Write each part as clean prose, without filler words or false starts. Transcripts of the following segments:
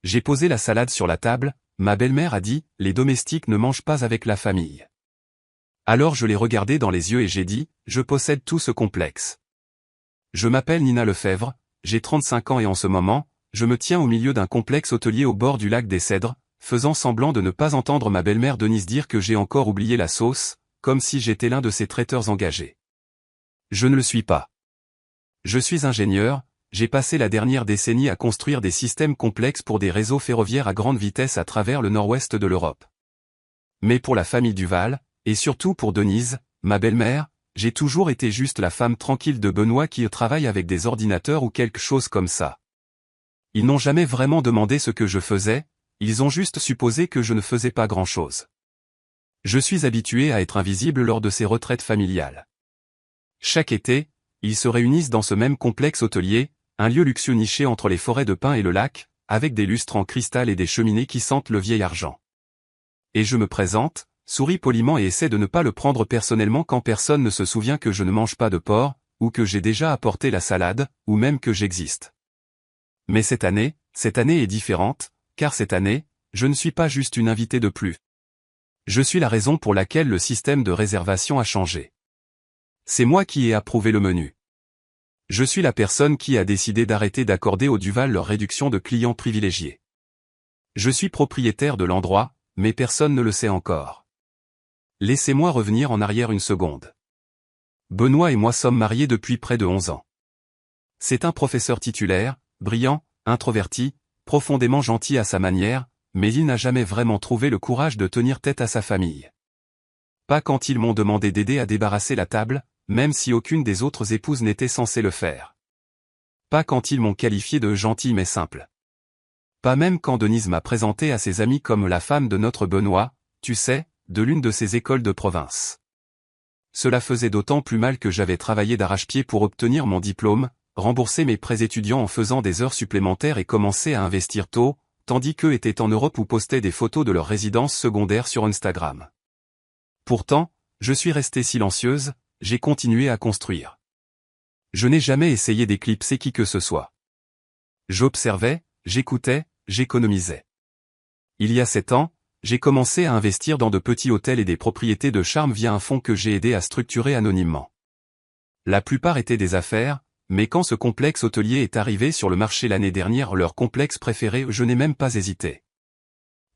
J'ai posé la salade sur la table, ma belle-mère a dit, les domestiques ne mangent pas avec la famille. Alors je l'ai regardé dans les yeux et j'ai dit, je possède tout ce complexe. Je m'appelle Nina Lefebvre, j'ai 35 ans et en ce moment, je me tiens au milieu d'un complexe hôtelier au bord du lac des Cèdres, faisant semblant de ne pas entendre ma belle-mère Denise dire que j'ai encore oublié la sauce, comme si j'étais l'un de ses traiteurs engagés. Je ne le suis pas. Je suis ingénieur, j'ai passé la dernière décennie à construire des systèmes complexes pour des réseaux ferroviaires à grande vitesse à travers le nord-ouest de l'Europe. Mais pour la famille Duval, et surtout pour Denise, ma belle-mère, j'ai toujours été juste la femme tranquille de Benoît qui travaille avec des ordinateurs ou quelque chose comme ça. Ils n'ont jamais vraiment demandé ce que je faisais, ils ont juste supposé que je ne faisais pas grand-chose. Je suis habitué à être invisible lors de ces retraites familiales. Chaque été, ils se réunissent dans ce même complexe hôtelier, un lieu luxueux niché entre les forêts de pins et le lac, avec des lustres en cristal et des cheminées qui sentent le vieil argent. Et je me présente, souris poliment et essaie de ne pas le prendre personnellement quand personne ne se souvient que je ne mange pas de porc, ou que j'ai déjà apporté la salade, ou même que j'existe. Mais cette année est différente, car cette année, je ne suis pas juste une invitée de plus. Je suis la raison pour laquelle le système de réservation a changé. C'est moi qui ai approuvé le menu. Je suis la personne qui a décidé d'arrêter d'accorder aux Duval leur réduction de clients privilégiés. Je suis propriétaire de l'endroit, mais personne ne le sait encore. Laissez-moi revenir en arrière une seconde. Benoît et moi sommes mariés depuis près de 11 ans. C'est un professeur titulaire, brillant, introverti, profondément gentil à sa manière, mais il n'a jamais vraiment trouvé le courage de tenir tête à sa famille. Pas quand ils m'ont demandé d'aider à débarrasser la table, même si aucune des autres épouses n'était censée le faire. Pas quand ils m'ont qualifié de gentil mais simple. Pas même quand Denise m'a présenté à ses amis comme la femme de notre Benoît, tu sais, de l'une de ses écoles de province. Cela faisait d'autant plus mal que j'avais travaillé d'arrache-pied pour obtenir mon diplôme, rembourser mes prêts étudiants en faisant des heures supplémentaires et commencer à investir tôt, tandis qu'eux étaient en Europe ou postaient des photos de leur résidence secondaire sur Instagram. Pourtant, je suis restée silencieuse, j'ai continué à construire. Je n'ai jamais essayé d'éclipser qui que ce soit. J'observais, j'écoutais, j'économisais. Il y a 7 ans, j'ai commencé à investir dans de petits hôtels et des propriétés de charme via un fonds que j'ai aidé à structurer anonymement. La plupart étaient des affaires, mais quand ce complexe hôtelier est arrivé sur le marché l'année dernière, leur complexe préféré, je n'ai même pas hésité.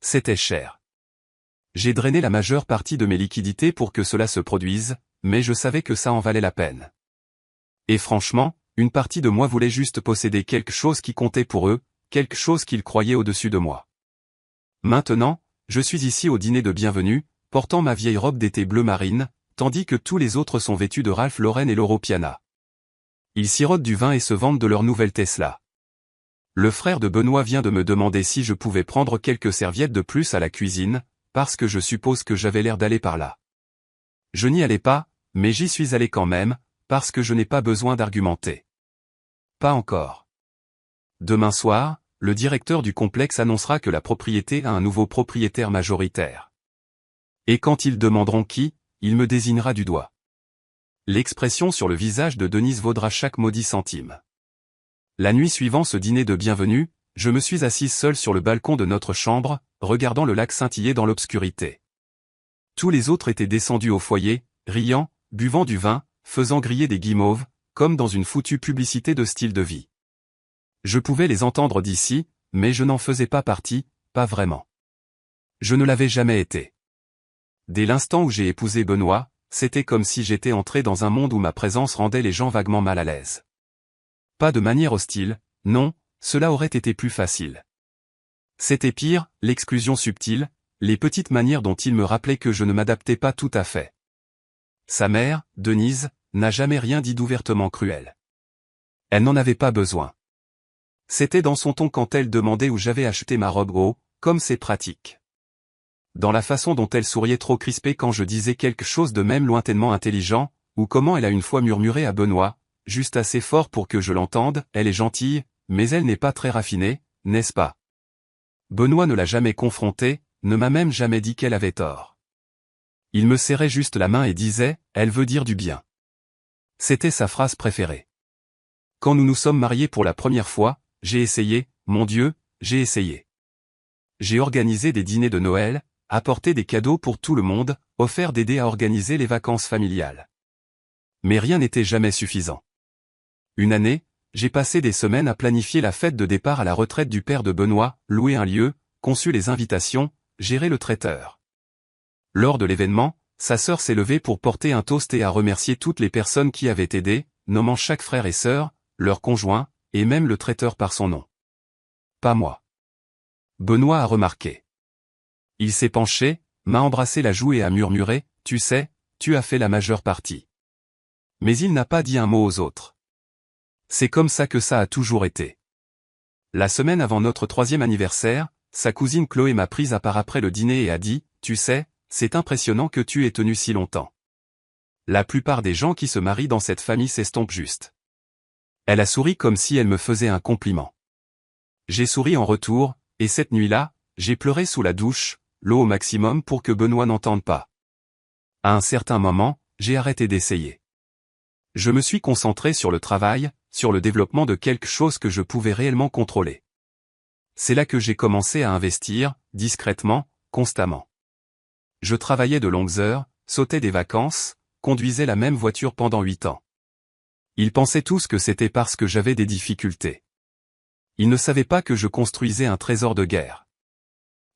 C'était cher. J'ai drainé la majeure partie de mes liquidités pour que cela se produise, mais je savais que ça en valait la peine. Et franchement, une partie de moi voulait juste posséder quelque chose qui comptait pour eux, quelque chose qu'ils croyaient au-dessus de moi. Maintenant, je suis ici au dîner de bienvenue, portant ma vieille robe d'été bleu marine, tandis que tous les autres sont vêtus de Ralph Lauren et Loro Piana. Ils sirotent du vin et se vantent de leur nouvelle Tesla. Le frère de Benoît vient de me demander si je pouvais prendre quelques serviettes de plus à la cuisine, parce que je suppose que j'avais l'air d'aller par là. Je n'y allais pas, mais j'y suis allé quand même, parce que je n'ai pas besoin d'argumenter. Pas encore. Demain soir, le directeur du complexe annoncera que la propriété a un nouveau propriétaire majoritaire. Et quand ils demanderont qui, il me désignera du doigt. L'expression sur le visage de Denise vaudra chaque maudit centime. La nuit suivant ce dîner de bienvenue, je me suis assise seule sur le balcon de notre chambre, regardant le lac scintiller dans l'obscurité. Tous les autres étaient descendus au foyer, riant, buvant du vin, faisant griller des guimauves, comme dans une foutue publicité de style de vie. Je pouvais les entendre d'ici, mais je n'en faisais pas partie, pas vraiment. Je ne l'avais jamais été. Dès l'instant où j'ai épousé Benoît, c'était comme si j'étais entré dans un monde où ma présence rendait les gens vaguement mal à l'aise. Pas de manière hostile, non, cela aurait été plus facile. C'était pire, l'exclusion subtile, les petites manières dont il me rappelait que je ne m'adaptais pas tout à fait. Sa mère, Denise, n'a jamais rien dit d'ouvertement cruel. Elle n'en avait pas besoin. C'était dans son ton quand elle demandait où j'avais acheté ma robe haut, comme c'est pratique. Dans la façon dont elle souriait trop crispée quand je disais quelque chose de même lointainement intelligent, ou comment elle a une fois murmuré à Benoît, juste assez fort pour que je l'entende, elle est gentille, mais elle n'est pas très raffinée, n'est-ce pas? Benoît ne l'a jamais confrontée, ne m'a même jamais dit qu'elle avait tort. Il me serrait juste la main et disait, elle veut dire du bien. C'était sa phrase préférée. Quand nous nous sommes mariés pour la première fois, j'ai essayé, mon Dieu, j'ai essayé. J'ai organisé des dîners de Noël, apporté des cadeaux pour tout le monde, offert d'aider à organiser les vacances familiales. Mais rien n'était jamais suffisant. Une année, j'ai passé des semaines à planifier la fête de départ à la retraite du père de Benoît, louer un lieu, conçu les invitations, géré le traiteur. Lors de l'événement, sa sœur s'est levée pour porter un toast et à remercier toutes les personnes qui avaient aidé, nommant chaque frère et sœur, leur conjoint, et même le traiteur par son nom. Pas moi. Benoît a remarqué. Il s'est penché, m'a embrassé la joue et a murmuré, « Tu sais, tu as fait la majeure partie. » Mais il n'a pas dit un mot aux autres. C'est comme ça que ça a toujours été. La semaine avant notre 3e anniversaire, sa cousine Chloé m'a prise à part après le dîner et a dit, « Tu sais, c'est impressionnant que tu aies tenu si longtemps. » La plupart des gens qui se marient dans cette famille s'estompent juste. Elle a souri comme si elle me faisait un compliment. J'ai souri en retour, et cette nuit-là, j'ai pleuré sous la douche, l'eau au maximum pour que Benoît n'entende pas. À un certain moment, j'ai arrêté d'essayer. Je me suis concentré sur le travail, sur le développement de quelque chose que je pouvais réellement contrôler. C'est là que j'ai commencé à investir, discrètement, constamment. Je travaillais de longues heures, sautais des vacances, conduisais la même voiture pendant 8 ans. Ils pensaient tous que c'était parce que j'avais des difficultés. Ils ne savaient pas que je construisais un trésor de guerre.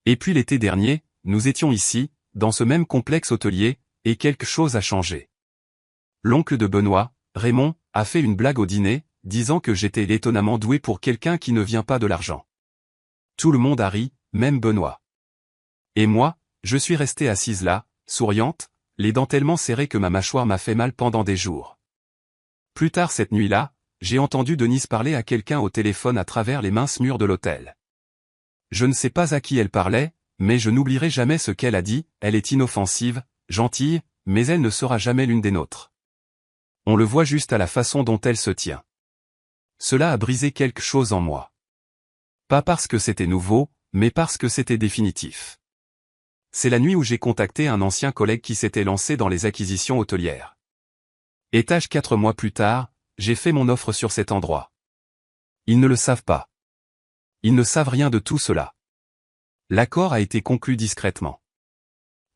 Et puis l'été dernier, nous étions ici, dans ce même complexe hôtelier, et quelque chose a changé. L'oncle de Benoît, Raymond, a fait une blague au dîner, disant que j'étais étonnamment doué pour quelqu'un qui ne vient pas de l'argent. Tout le monde a ri, même Benoît. Et moi, je suis restée assise là, souriante, les dents tellement serrées que ma mâchoire m'a fait mal pendant des jours. Plus tard cette nuit-là, j'ai entendu Denise parler à quelqu'un au téléphone à travers les minces murs de l'hôtel. Je ne sais pas à qui elle parlait, mais je n'oublierai jamais ce qu'elle a dit, elle est inoffensive, gentille, mais elle ne sera jamais l'une des nôtres. On le voit juste à la façon dont elle se tient. Cela a brisé quelque chose en moi. Pas parce que c'était nouveau, mais parce que c'était définitif. C'est la nuit où j'ai contacté un ancien collègue qui s'était lancé dans les acquisitions hôtelières. Étage 4 mois plus tard, j'ai fait mon offre sur cet endroit. Ils ne le savent pas. Ils ne savent rien de tout cela. L'accord a été conclu discrètement.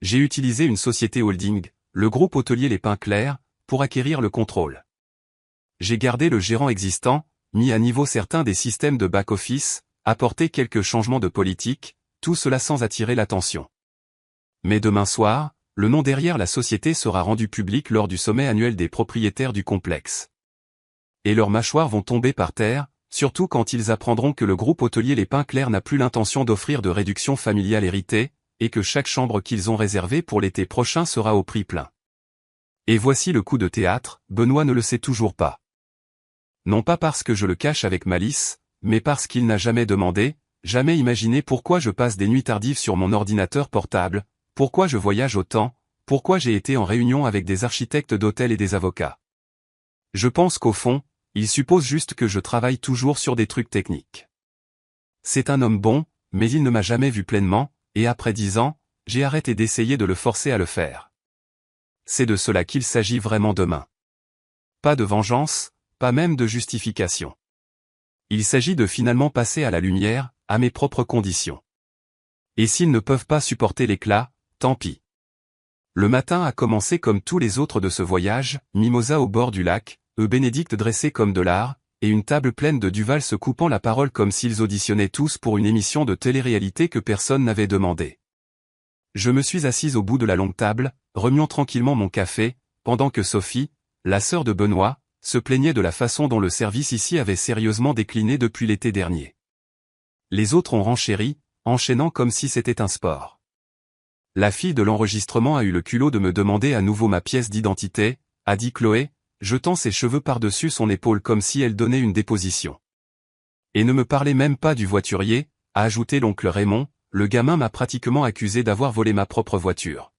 J'ai utilisé une société holding, le groupe hôtelier Les Pins Clairs, pour acquérir le contrôle. J'ai gardé le gérant existant, mis à niveau certains des systèmes de back-office, apporté quelques changements de politique, tout cela sans attirer l'attention. Mais demain soir, le nom derrière la société sera rendu public lors du sommet annuel des propriétaires du complexe. Et leurs mâchoires vont tomber par terre, surtout quand ils apprendront que le groupe hôtelier Les Pins Clairs n'a plus l'intention d'offrir de réduction familiale héritée, et que chaque chambre qu'ils ont réservée pour l'été prochain sera au prix plein. Et voici le coup de théâtre, Benoît ne le sait toujours pas. Non pas parce que je le cache avec malice, mais parce qu'il n'a jamais demandé, jamais imaginé pourquoi je passe des nuits tardives sur mon ordinateur portable, pourquoi je voyage autant, pourquoi j'ai été en réunion avec des architectes d'hôtels et des avocats. Je pense qu'au fond, il suppose juste que je travaille toujours sur des trucs techniques. C'est un homme bon, mais il ne m'a jamais vu pleinement, et après 10 ans, j'ai arrêté d'essayer de le forcer à le faire. C'est de cela qu'il s'agit vraiment demain. Pas de vengeance, pas même de justification. Il s'agit de finalement passer à la lumière, à mes propres conditions. Et s'ils ne peuvent pas supporter l'éclat, tant pis. Le matin a commencé comme tous les autres de ce voyage, mimosa au bord du lac, Bénédicte dressé comme de l'art, et une table pleine de Duval se coupant la parole comme s'ils auditionnaient tous pour une émission de télé-réalité que personne n'avait demandé. Je me suis assise au bout de la longue table, remuant tranquillement mon café, pendant que Sophie, la sœur de Benoît, se plaignait de la façon dont le service ici avait sérieusement décliné depuis l'été dernier. Les autres ont renchéri, enchaînant comme si c'était un sport. La fille de l'enregistrement a eu le culot de me demander à nouveau ma pièce d'identité, a dit Chloé, jetant ses cheveux par-dessus son épaule comme si elle donnait une déposition. Et ne me parlez même pas du voiturier, a ajouté l'oncle Raymond, le gamin m'a pratiquement accusé d'avoir volé ma propre voiture.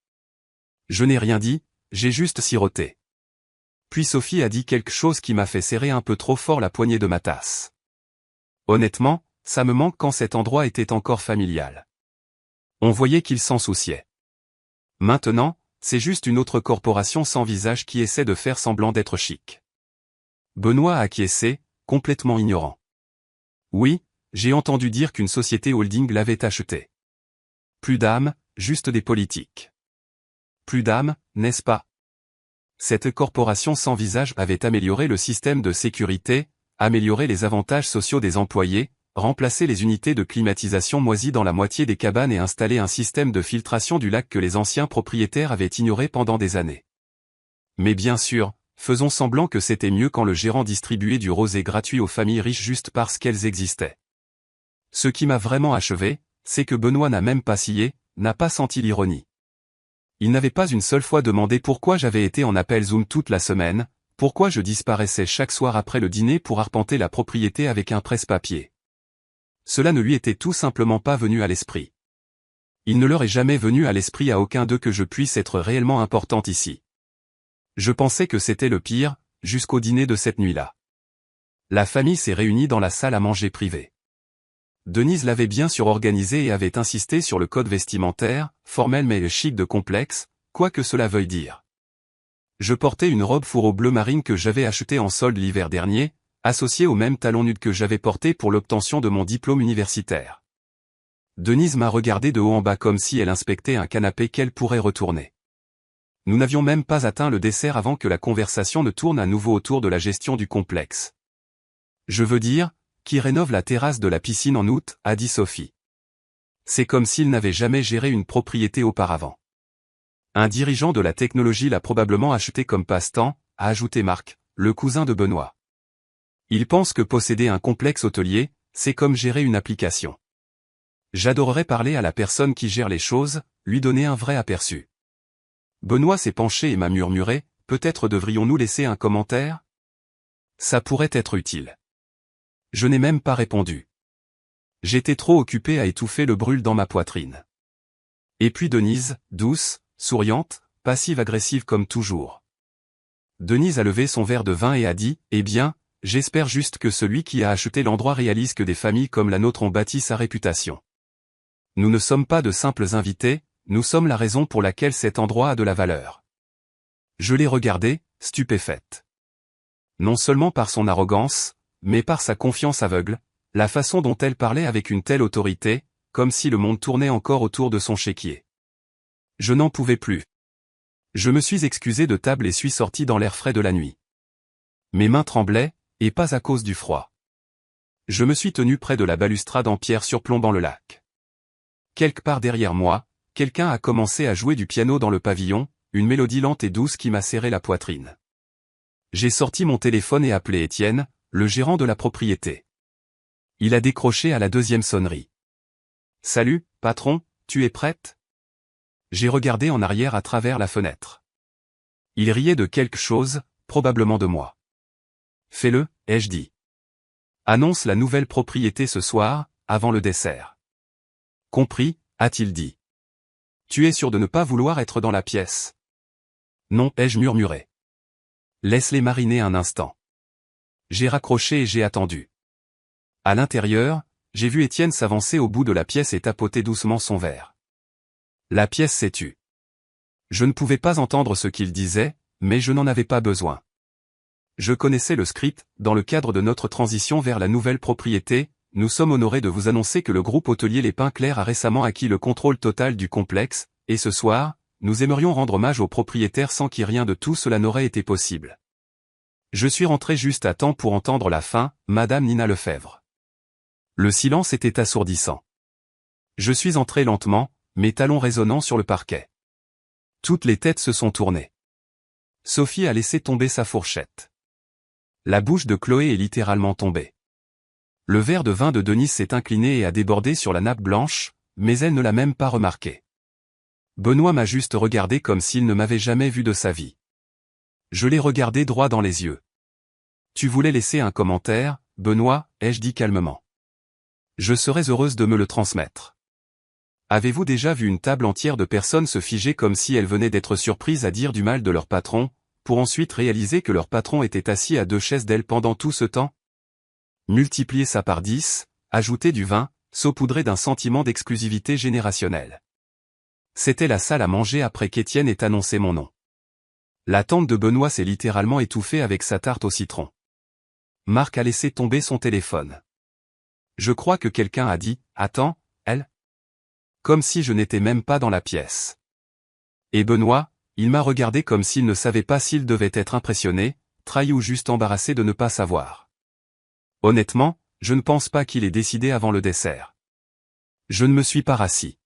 Je n'ai rien dit, j'ai juste siroté. Puis Sophie a dit quelque chose qui m'a fait serrer un peu trop fort la poignée de ma tasse. Honnêtement, ça me manque quand cet endroit était encore familial. On voyait qu'il s'en souciait. Maintenant, c'est juste une autre corporation sans visage qui essaie de faire semblant d'être chic. Benoît a acquiescé, complètement ignorant. Oui, j'ai entendu dire qu'une société holding l'avait acheté. Plus d'âme, juste des politiques. Plus d'âme, n'est-ce pas? Cette corporation sans visage avait amélioré le système de sécurité, amélioré les avantages sociaux des employés, remplacé les unités de climatisation moisies dans la moitié des cabanes et installé un système de filtration du lac que les anciens propriétaires avaient ignoré pendant des années. Mais bien sûr, faisons semblant que c'était mieux quand le gérant distribuait du rosé gratuit aux familles riches juste parce qu'elles existaient. Ce qui m'a vraiment achevé, c'est que Benoît n'a même pas scié, n'a pas senti l'ironie. Il n'avait pas une seule fois demandé pourquoi j'avais été en appel Zoom toute la semaine, pourquoi je disparaissais chaque soir après le dîner pour arpenter la propriété avec un presse-papier. Cela ne lui était tout simplement pas venu à l'esprit. Il ne leur est jamais venu à l'esprit à aucun d'eux que je puisse être réellement importante ici. Je pensais que c'était le pire, jusqu'au dîner de cette nuit-là. La famille s'est réunie dans la salle à manger privée. Denise l'avait bien sûr organisé et avait insisté sur le code vestimentaire, formel mais chic de complexe, quoi que cela veuille dire. Je portais une robe fourreau bleu marine que j'avais achetée en solde l'hiver dernier, associée au même talon nude que j'avais porté pour l'obtention de mon diplôme universitaire. Denise m'a regardé de haut en bas comme si elle inspectait un canapé qu'elle pourrait retourner. Nous n'avions même pas atteint le dessert avant que la conversation ne tourne à nouveau autour de la gestion du complexe. Je veux dire, qui rénove la terrasse de la piscine en août, a dit Sophie. C'est comme s'il n'avait jamais géré une propriété auparavant. Un dirigeant de la technologie l'a probablement acheté comme passe-temps, a ajouté Marc, le cousin de Benoît. Il pense que posséder un complexe hôtelier, c'est comme gérer une application. J'adorerais parler à la personne qui gère les choses, lui donner un vrai aperçu. Benoît s'est penché et m'a murmuré, peut-être devrions-nous laisser un commentaire? Ça pourrait être utile. Je n'ai même pas répondu. J'étais trop occupé à étouffer le brûle dans ma poitrine. Et puis Denise, douce, souriante, passive-agressive comme toujours. Denise a levé son verre de vin et a dit, eh bien, j'espère juste que celui qui a acheté l'endroit réalise que des familles comme la nôtre ont bâti sa réputation. Nous ne sommes pas de simples invités, nous sommes la raison pour laquelle cet endroit a de la valeur. Je l'ai regardée, stupéfaite. Non seulement par son arrogance, mais par sa confiance aveugle, la façon dont elle parlait avec une telle autorité, comme si le monde tournait encore autour de son chéquier. Je n'en pouvais plus. Je me suis excusé de table et suis sorti dans l'air frais de la nuit. Mes mains tremblaient, et pas à cause du froid. Je me suis tenu près de la balustrade en pierre surplombant le lac. Quelque part derrière moi, quelqu'un a commencé à jouer du piano dans le pavillon, une mélodie lente et douce qui m'a serré la poitrine. J'ai sorti mon téléphone et appelé Étienne, le gérant de la propriété. Il a décroché à la deuxième sonnerie. « Salut, patron, tu es prête ?» J'ai regardé en arrière à travers la fenêtre. Il riait de quelque chose, probablement de moi. « Fais-le, ai-je dit. Annonce la nouvelle propriété ce soir, avant le dessert. » Compris, a-t-il dit. Tu es sûr de ne pas vouloir être dans la pièce? Non, ai-je murmuré. Laisse-les mariner un instant. J'ai raccroché et j'ai attendu. À l'intérieur, j'ai vu Étienne s'avancer au bout de la pièce et tapoter doucement son verre. La pièce s'est tue. Je ne pouvais pas entendre ce qu'il disait, mais je n'en avais pas besoin. Je connaissais le script, dans le cadre de notre transition vers la nouvelle propriété, nous sommes honorés de vous annoncer que le groupe hôtelier Les Pins Clairs a récemment acquis le contrôle total du complexe, et ce soir, nous aimerions rendre hommage aux propriétaires sans qui rien de tout cela n'aurait été possible. Je suis rentré juste à temps pour entendre la fin, Madame Nina Lefebvre. Le silence était assourdissant. Je suis entré lentement, mes talons résonnant sur le parquet. Toutes les têtes se sont tournées. Sophie a laissé tomber sa fourchette. La bouche de Chloé est littéralement tombée. Le verre de vin de Denise s'est incliné et a débordé sur la nappe blanche, mais elle ne l'a même pas remarqué. Benoît m'a juste regardé comme s'il ne m'avait jamais vu de sa vie. Je l'ai regardé droit dans les yeux. Tu voulais laisser un commentaire, Benoît, ai-je dit calmement. Je serais heureuse de me le transmettre. Avez-vous déjà vu une table entière de personnes se figer comme si elles venaient d'être surprises à dire du mal de leur patron, pour ensuite réaliser que leur patron était assis à 2 chaises d'elles pendant tout ce temps? Multiplier ça par 10, ajouter du vin, saupoudrer d'un sentiment d'exclusivité générationnelle. C'était la salle à manger après qu'Étienne ait annoncé mon nom. La tante de Benoît s'est littéralement étouffée avec sa tarte au citron. Marc a laissé tomber son téléphone. Je crois que quelqu'un a dit, attends, elle? comme si je n'étais même pas dans la pièce. Et Benoît, il m'a regardé comme s'il ne savait pas s'il devait être impressionné, trahi ou juste embarrassé de ne pas savoir. Honnêtement, je ne pense pas qu'il ait décidé avant le dessert. Je ne me suis pas rassis.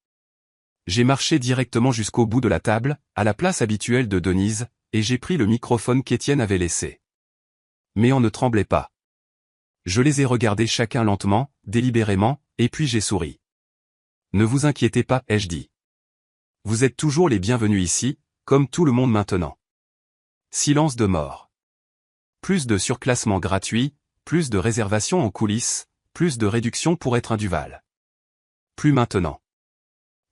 J'ai marché directement jusqu'au bout de la table, à la place habituelle de Denise, et j'ai pris le microphone qu'Étienne avait laissé. Mais on ne tremblait pas. Je les ai regardés chacun lentement, délibérément, et puis j'ai souri. Ne vous inquiétez pas, ai-je dit. Vous êtes toujours les bienvenus ici, comme tout le monde maintenant. Silence de mort. Plus de surclassement gratuit, plus de réservations en coulisses, plus de réductions pour être un Duval. Plus maintenant.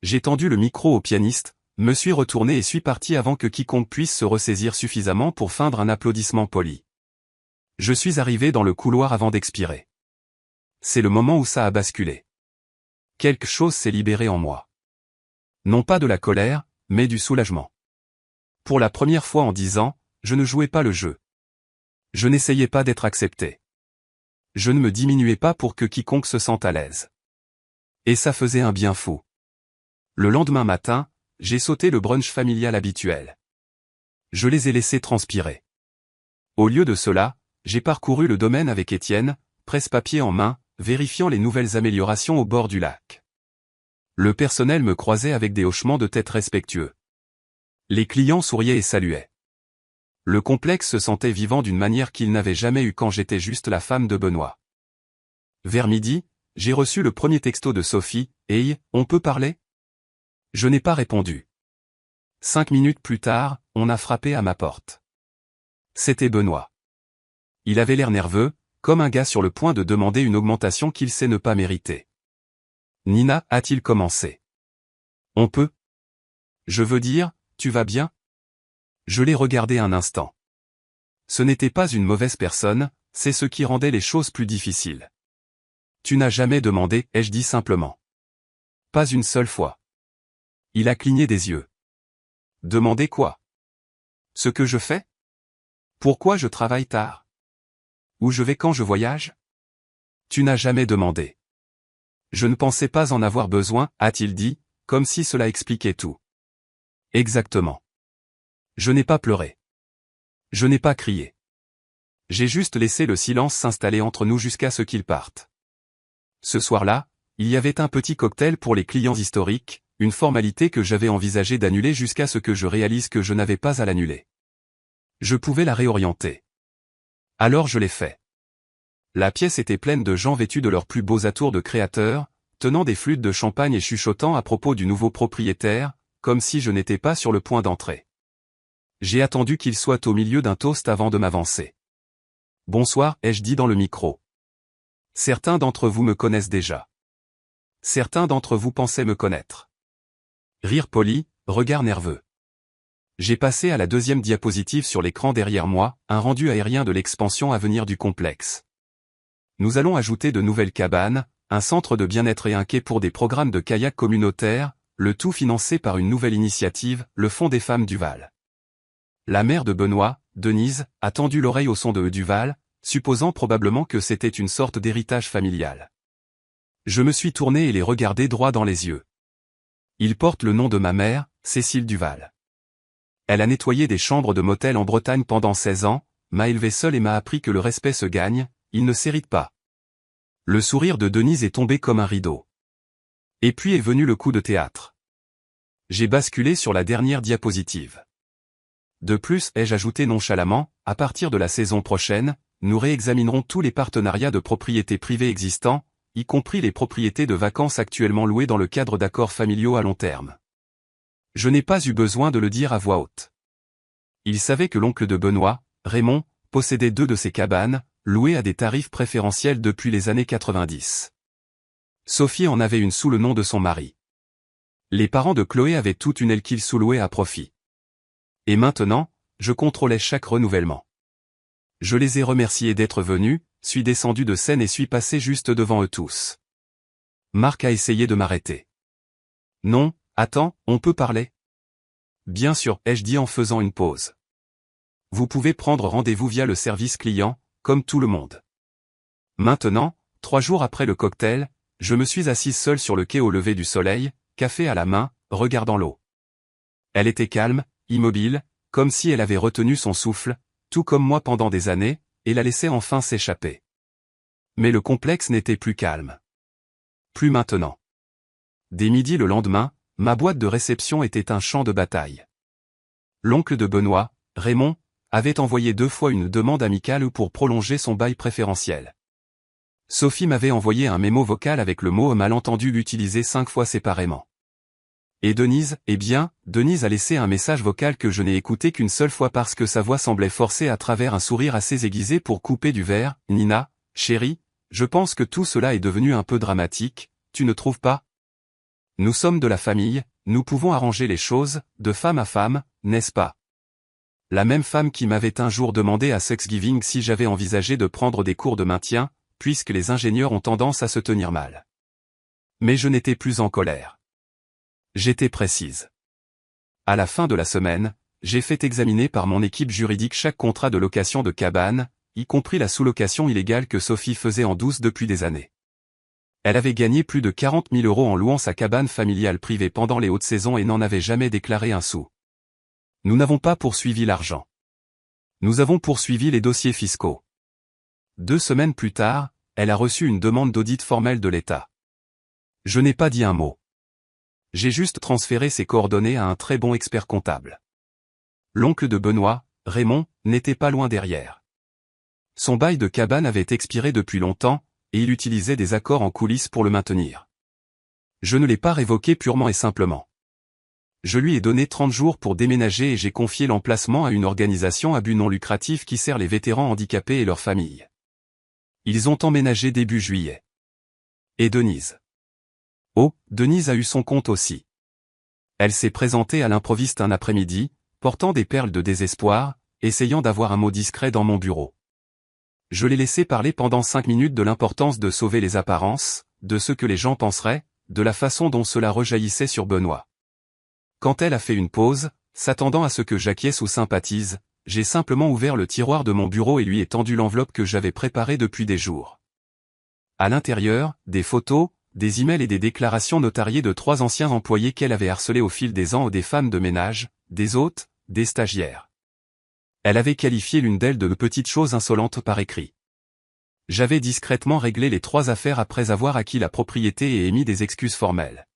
J'ai tendu le micro au pianiste, me suis retourné et suis parti avant que quiconque puisse se ressaisir suffisamment pour feindre un applaudissement poli. Je suis arrivé dans le couloir avant d'expirer. C'est le moment où ça a basculé. Quelque chose s'est libéré en moi. Non pas de la colère, mais du soulagement. Pour la première fois en 10 ans, je ne jouais pas le jeu. Je n'essayais pas d'être accepté. Je ne me diminuais pas pour que quiconque se sente à l'aise. Et ça faisait un bien fou. Le lendemain matin, j'ai sauté le brunch familial habituel. Je les ai laissés transpirer. Au lieu de cela, j'ai parcouru le domaine avec Étienne, presse-papier en main, vérifiant les nouvelles améliorations au bord du lac. Le personnel me croisait avec des hochements de tête respectueux. Les clients souriaient et saluaient. Le complexe se sentait vivant d'une manière qu'il n'avait jamais eue quand j'étais juste la femme de Benoît. Vers midi, j'ai reçu le premier texto de Sophie, « Hey, on peut parler ?» Je n'ai pas répondu. 5 minutes plus tard, on a frappé à ma porte. C'était Benoît. Il avait l'air nerveux, comme un gars sur le point de demander une augmentation qu'il sait ne pas mériter. « Nina, a-t-il commencé ? On peut ? Je veux dire, tu vas bien ? » Je l'ai regardé un instant. Ce n'était pas une mauvaise personne, c'est ce qui rendait les choses plus difficiles. Tu n'as jamais demandé, ai-je dit simplement. Pas une seule fois. Il a cligné des yeux. Demander quoi ? Ce que je fais ? Pourquoi je travaille tard ? Où je vais quand je voyage ? Tu n'as jamais demandé. Je ne pensais pas en avoir besoin, a-t-il dit, comme si cela expliquait tout. Exactement. Je n'ai pas pleuré. Je n'ai pas crié. J'ai juste laissé le silence s'installer entre nous jusqu'à ce qu'il parte. Ce soir-là, il y avait un petit cocktail pour les clients historiques, une formalité que j'avais envisagé d'annuler jusqu'à ce que je réalise que je n'avais pas à l'annuler. Je pouvais la réorienter. Alors je l'ai fait. La pièce était pleine de gens vêtus de leurs plus beaux atours de créateurs, tenant des flûtes de champagne et chuchotant à propos du nouveau propriétaire, comme si je n'étais pas sur le point d'entrer. J'ai attendu qu'il soit au milieu d'un toast avant de m'avancer. « Bonsoir » ai-je dit dans le micro. Certains d'entre vous me connaissent déjà. Certains d'entre vous pensaient me connaître. Rire poli, regard nerveux. J'ai passé à la deuxième diapositive sur l'écran derrière moi, un rendu aérien de l'expansion à venir du complexe. Nous allons ajouter de nouvelles cabanes, un centre de bien-être et un quai pour des programmes de kayak communautaires, le tout financé par une nouvelle initiative, le Fonds des femmes Duval. La mère de Benoît, Denise, a tendu l'oreille au son de Duval, supposant probablement que c'était une sorte d'héritage familial. Je me suis tourné et les regardé droit dans les yeux. Il porte le nom de ma mère, Cécile Duval. Elle a nettoyé des chambres de motel en Bretagne pendant 16 ans, m'a élevé seule et m'a appris que le respect se gagne, il ne s'hérite pas. Le sourire de Denise est tombé comme un rideau. Et puis est venu le coup de théâtre. J'ai basculé sur la dernière diapositive. De plus, ai-je ajouté nonchalamment, à partir de la saison prochaine, nous réexaminerons tous les partenariats de propriétés privées existants, y compris les propriétés de vacances actuellement louées dans le cadre d'accords familiaux à long terme. Je n'ai pas eu besoin de le dire à voix haute. Il savait que l'oncle de Benoît, Raymond, possédait 2 de ces cabanes, louées à des tarifs préférentiels depuis les années 90. Sophie en avait une sous le nom de son mari. Les parents de Chloé avaient toute une aile qu'ils sous-louaient à profit. Et maintenant, je contrôlais chaque renouvellement. Je les ai remerciés d'être venus, suis descendu de scène et suis passé juste devant eux tous. Marc a essayé de m'arrêter. Non, attends, on peut parler ? Bien sûr, ai-je dit en faisant une pause. Vous pouvez prendre rendez-vous via le service client, comme tout le monde. Maintenant, 3 jours après le cocktail, je me suis assise seule sur le quai au lever du soleil, café à la main, regardant l'eau. Elle était calme, immobile, comme si elle avait retenu son souffle, tout comme moi pendant des années, et la laissait enfin s'échapper. Mais le complexe n'était plus calme. Plus maintenant. Dès midi le lendemain, ma boîte de réception était un champ de bataille. L'oncle de Benoît, Raymond, avait envoyé 2 fois une demande amicale pour prolonger son bail préférentiel. Sophie m'avait envoyé un mémo vocal avec le mot malentendu utilisé 5 fois séparément. Et Denise, Denise a laissé un message vocal que je n'ai écouté qu'une seule fois parce que sa voix semblait forcée à travers un sourire assez aiguisé pour couper du verre. Nina, chérie, je pense que tout cela est devenu un peu dramatique, tu ne trouves pas? Nous sommes de la famille, nous pouvons arranger les choses, de femme à femme, n'est-ce pas? La même femme qui m'avait un jour demandé à Thanksgiving si j'avais envisagé de prendre des cours de maintien, puisque les ingénieurs ont tendance à se tenir mal. Mais je n'étais plus en colère. J'étais précise. À la fin de la semaine, j'ai fait examiner par mon équipe juridique chaque contrat de location de cabane, y compris la sous-location illégale que Sophie faisait en douce depuis des années. Elle avait gagné plus de 40 000 € en louant sa cabane familiale privée pendant les hautes saisons et n'en avait jamais déclaré un sou. Nous n'avons pas poursuivi l'argent. Nous avons poursuivi les dossiers fiscaux. 2 semaines plus tard, elle a reçu une demande d'audit formelle de l'État. Je n'ai pas dit un mot. J'ai juste transféré ses coordonnées à un très bon expert comptable. L'oncle de Benoît, Raymond, n'était pas loin derrière. Son bail de cabane avait expiré depuis longtemps, et il utilisait des accords en coulisses pour le maintenir. Je ne l'ai pas révoqué purement et simplement. Je lui ai donné 30 jours pour déménager et j'ai confié l'emplacement à une organisation à but non lucratif qui sert les vétérans handicapés et leurs familles. Ils ont emménagé début juillet. Et Denise. Oh, Denise a eu son compte aussi. Elle s'est présentée à l'improviste un après-midi, portant des perles de désespoir, essayant d'avoir un mot discret dans mon bureau. Je l'ai laissé parler pendant 5 minutes de l'importance de sauver les apparences, de ce que les gens penseraient, de la façon dont cela rejaillissait sur Benoît. Quand elle a fait une pause, s'attendant à ce que j'acquiesce ou sympathise, j'ai simplement ouvert le tiroir de mon bureau et lui ai tendu l'enveloppe que j'avais préparée depuis des jours. À l'intérieur, des photos, des emails et des déclarations notariées de 3 anciens employés qu'elle avait harcelés au fil des ans, des femmes de ménage, des hôtes, des stagiaires. Elle avait qualifié l'une d'elles de petite chose insolente par écrit. J'avais discrètement réglé les 3 affaires après avoir acquis la propriété et émis des excuses formelles.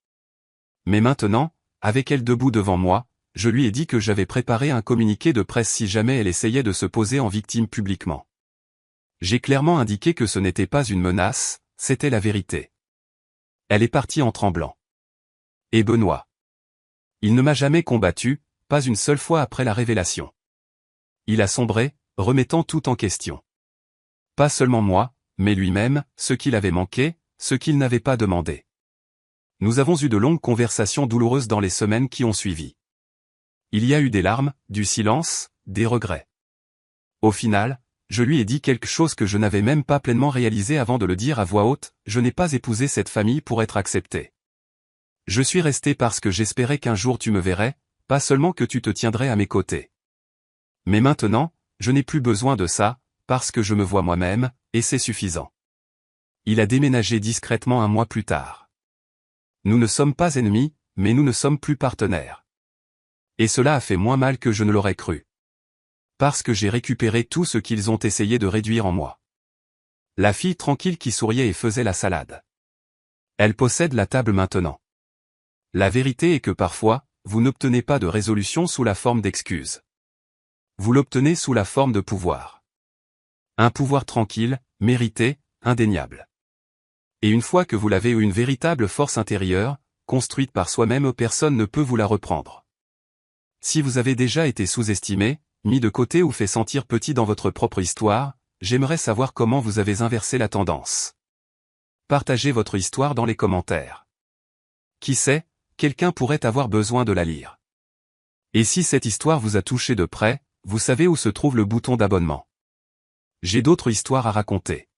Mais maintenant, avec elle debout devant moi, je lui ai dit que j'avais préparé un communiqué de presse si jamais elle essayait de se poser en victime publiquement. J'ai clairement indiqué que ce n'était pas une menace, c'était la vérité. Elle est partie en tremblant. Et Benoît. Il ne m'a jamais combattu, pas une seule fois après la révélation. Il a sombré, remettant tout en question. Pas seulement moi, mais lui-même, ce qu'il avait manqué, ce qu'il n'avait pas demandé. Nous avons eu de longues conversations douloureuses dans les semaines qui ont suivi. Il y a eu des larmes, du silence, des regrets. Au final, je lui ai dit quelque chose que je n'avais même pas pleinement réalisé avant de le dire à voix haute, je n'ai pas épousé cette famille pour être accepté. Je suis resté parce que j'espérais qu'un jour tu me verrais, pas seulement que tu te tiendrais à mes côtés. Mais maintenant, je n'ai plus besoin de ça, parce que je me vois moi-même, et c'est suffisant. Il a déménagé discrètement un mois plus tard. Nous ne sommes pas ennemis, mais nous ne sommes plus partenaires. Et cela a fait moins mal que je ne l'aurais cru. Parce que j'ai récupéré tout ce qu'ils ont essayé de réduire en moi. La fille tranquille qui souriait et faisait la salade. Elle possède la table maintenant. La vérité est que parfois, vous n'obtenez pas de résolution sous la forme d'excuses. Vous l'obtenez sous la forme de pouvoir. Un pouvoir tranquille, mérité, indéniable. Et une fois que vous l'avez, une véritable force intérieure, construite par soi-même, personne ne peut vous la reprendre. Si vous avez déjà été sous-estimé, mis de côté ou fait sentir petit dans votre propre histoire, j'aimerais savoir comment vous avez inversé la tendance. Partagez votre histoire dans les commentaires. Qui sait, quelqu'un pourrait avoir besoin de la lire. Et si cette histoire vous a touché de près, vous savez où se trouve le bouton d'abonnement. J'ai d'autres histoires à raconter.